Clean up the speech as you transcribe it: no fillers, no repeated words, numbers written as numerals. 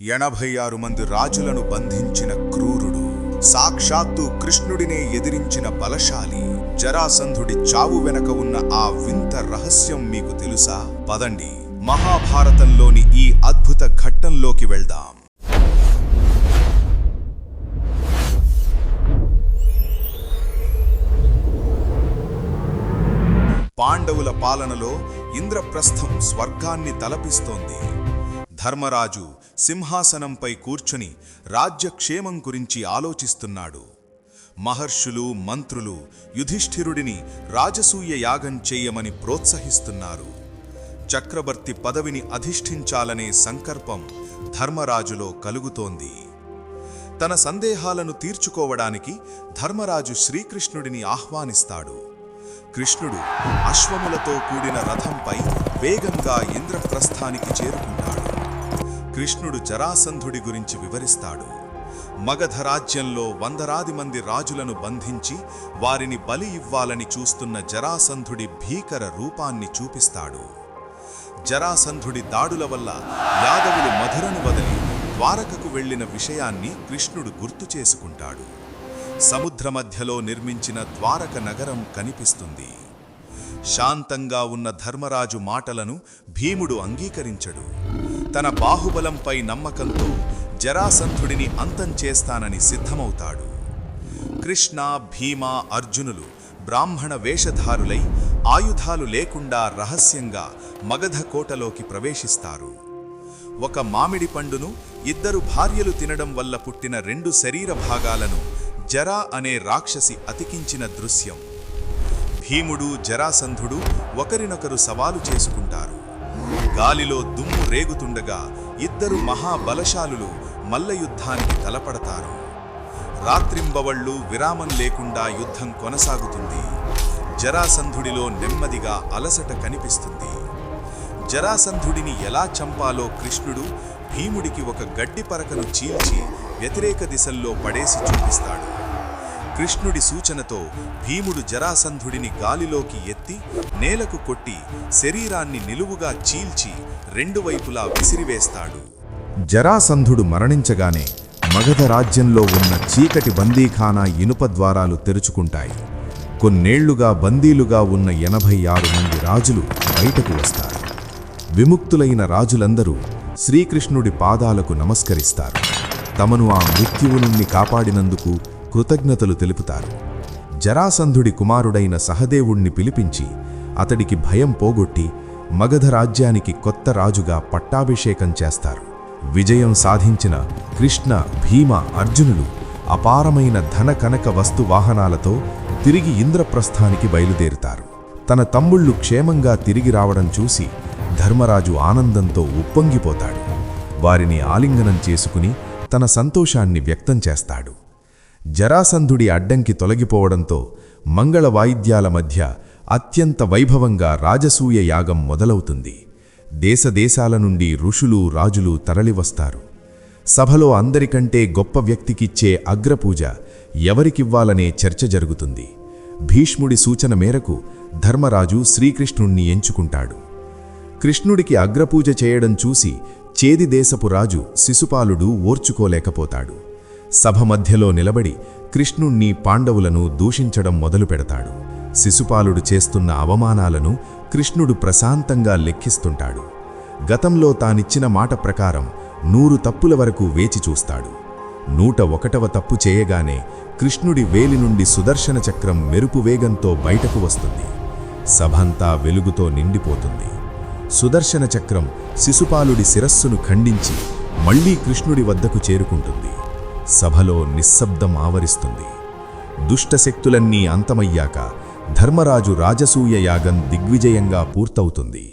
86 మంది రాజులను బంధించిన క్రూరుడు, సాక్షాత్తు కృష్ణుడినే ఎదిరించిన బలశాలి జరాసంధుడి చావు వెనక ఉన్న ఆ వింత రహస్యం మీకు తెలుసా? పదండి, మహాభారతంలోని ఈ అద్భుత ఘట్టంలోకి వెళ్దాం. పాండవుల పాలనలో ఇంద్రప్రస్థం స్వర్గాన్ని తలపిస్తోంది. ధర్మరాజు సింహాసనంపై కూర్చుని రాజ్యక్షేమం గురించి ఆలోచిస్తున్నాడు. మహర్షులు, మంత్రులు యుధిష్ఠిరుడిని రాజసూయ యాగం చేయమని ప్రోత్సహిస్తున్నారు. చక్రవర్తి పదవిని అధిష్ఠించాలనే సంకల్పం ధర్మరాజులో కలుగుతోంది. తన సందేహాలను తీర్చుకోవడానికి ధర్మరాజు శ్రీకృష్ణుడిని ఆహ్వానిస్తాడు. కృష్ణుడు అశ్వములతో కూడిన రథంపై వేగంగా ఇంద్రప్రస్థానికి చేరుకుంటాడు. కృష్ణుడు జరాసంధుడి గురించి వివరిస్తాడు. మగధ రాజ్యంలో వందలాది మంది రాజులను బంధించి వారిని బలి ఇవ్వాలని చూస్తున్న జరాసంధుడి భీకర రూపాన్ని చూపిస్తాడు. జరాసంధుడి దాడుల వల్ల యాదవులు మధురను వదిలి ద్వారకకు వెళ్లిన విషయాన్ని కృష్ణుడు గుర్తు చేసుకుంటాడు. సముద్ర మధ్యలో నిర్మించిన ద్వారక నగరం కనిపిస్తుంది. శాంతంగా ఉన్న ధర్మరాజు మాటలను భీముడు అంగీకరించడు. తన బాహుబలంపై నమ్మకంతో జరాసంధుడిని అంతం చేస్తానని సిద్ధమవుతాడు. కృష్ణ, భీమ, అర్జునులు బ్రాహ్మణ వేషధారులై ఆయుధాలు లేకుండా రహస్యంగా మగధ కోటలోకి ప్రవేశిస్తారు. ఒక మామిడి పండును 2 భార్యలు తినడం వల్ల పుట్టిన 2 శరీర భాగాలను జరా అనే రాక్షసి అతికించిన దృశ్యం. భీముడు, జరాసంధుడు ఒకరినొకరు సవాలు చేసుకుంటారు. గాలిలో దుమ్ము రేగుతుండగా 2 మహాబలశాలులు మల్లయుద్ధానికి తలపడతారు. రాత్రింబవళ్లు విరామం లేకుండా యుద్ధం కొనసాగుతుంది. జరాసంధుడిలో నెమ్మదిగా అలసట కనిపిస్తుంది. జరాసంధుడిని ఎలా చంపాలో కృష్ణుడు భీముడికి ఒక గడ్డి పరకను చీల్చి వ్యతిరేక దిశల్లో పడేసి చూపిస్తాడు. కృష్ణుడి సూచనతో భీముడు జరాసంధుడిని గాలిలోకి ఎత్తి నేలకు కొట్టి శరీరాన్ని నిలువుగా చీల్చి 2 వైపులా విసిరివేస్తాడు. జరాసంధుడు మరణించగానే మగధ రాజ్యంలో ఉన్న చీకటి బందీఖానా ఇనుప ద్వారాలు తెరుచుకుంటాయి. కొన్నేళ్లుగా బందీలుగా ఉన్న 86 మంది రాజులు బయటకు వస్తారు. విముక్తులైన రాజులందరూ శ్రీకృష్ణుడి పాదాలకు నమస్కరిస్తారు. తమను ఆ మృత్యువు నుండి కాపాడినందుకు కృతజ్ఞతలు తెలుపుతారు. జరాసంధుడి కుమారుడైన సహదేవుణ్ణి పిలిపించి అతడికి భయం పోగొట్టి మగధ రాజ్యానికి కొత్త రాజుగా పట్టాభిషేకం చేస్తారు. విజయం సాధించిన కృష్ణ, భీమ, అర్జునులు అపారమైన ధన కనక వస్తు వాహనాలతో తిరిగి ఇంద్రప్రస్థానికి బయలుదేరుతారు. తన తమ్ముళ్ళు క్షేమంగా తిరిగి రావడం చూసి ధర్మరాజు ఆనందంతో ఉప్పొంగిపోతాడు. వారిని ఆలింగనం చేసుకుని తన సంతోషాన్ని వ్యక్తం చేస్తాడు. జరాసంధుడి అడ్డంకి తొలగిపోవడంతో మంగళ వాయిద్యాల మధ్య అత్యంత వైభవంగా రాజసూయ యాగం మొదలవుతుంది. దేశదేశాల నుండి ఋషులు, రాజులు తరలివస్తారు. సభలో అందరికంటే గొప్ప వ్యక్తికిచ్చే అగ్రపూజ ఎవరికివ్వాలనే చర్చ జరుగుతుంది. భీష్ముడి సూచన మేరకు ధర్మరాజు శ్రీకృష్ణుణ్ణి ఎంచుకుంటాడు. కృష్ణుడికి అగ్రపూజ చేయడం చూసి చేది దేశపు రాజు శిశుపాలుడు ఓర్చుకోలేకపోతాడు. సభ మధ్యలో నిలబడి కృష్ణుణ్ణి, పాండవులను దూషించడం మొదలుపెడతాడు. శిశుపాలుడు చేస్తున్న అవమానాలను కృష్ణుడు ప్రశాంతంగా లెక్కిస్తుంటాడు. గతంలో తానిచ్చిన మాట ప్రకారం 100 తప్పుల వరకు వేచి చూస్తాడు. 101వ తప్పు చేయగానే కృష్ణుడి వేలి నుండి సుదర్శన చక్రం మెరుపు వేగంతో బయటకు వస్తుంది. సభంతా వెలుగుతో నిండిపోతుంది. సుదర్శన చక్రం శిశుపాలుడి శిరస్సును ఖండించి మళ్లీ కృష్ణుడి వద్దకు చేరుకుంటుంది. సభలో నిశ్శబ్దం ఆవరిస్తుంది. దుష్టశక్తులన్నీ అంతమయ్యాక ధర్మరాజు రాజసూయ యాగం దిగ్విజయంగా పూర్తవుతుంది.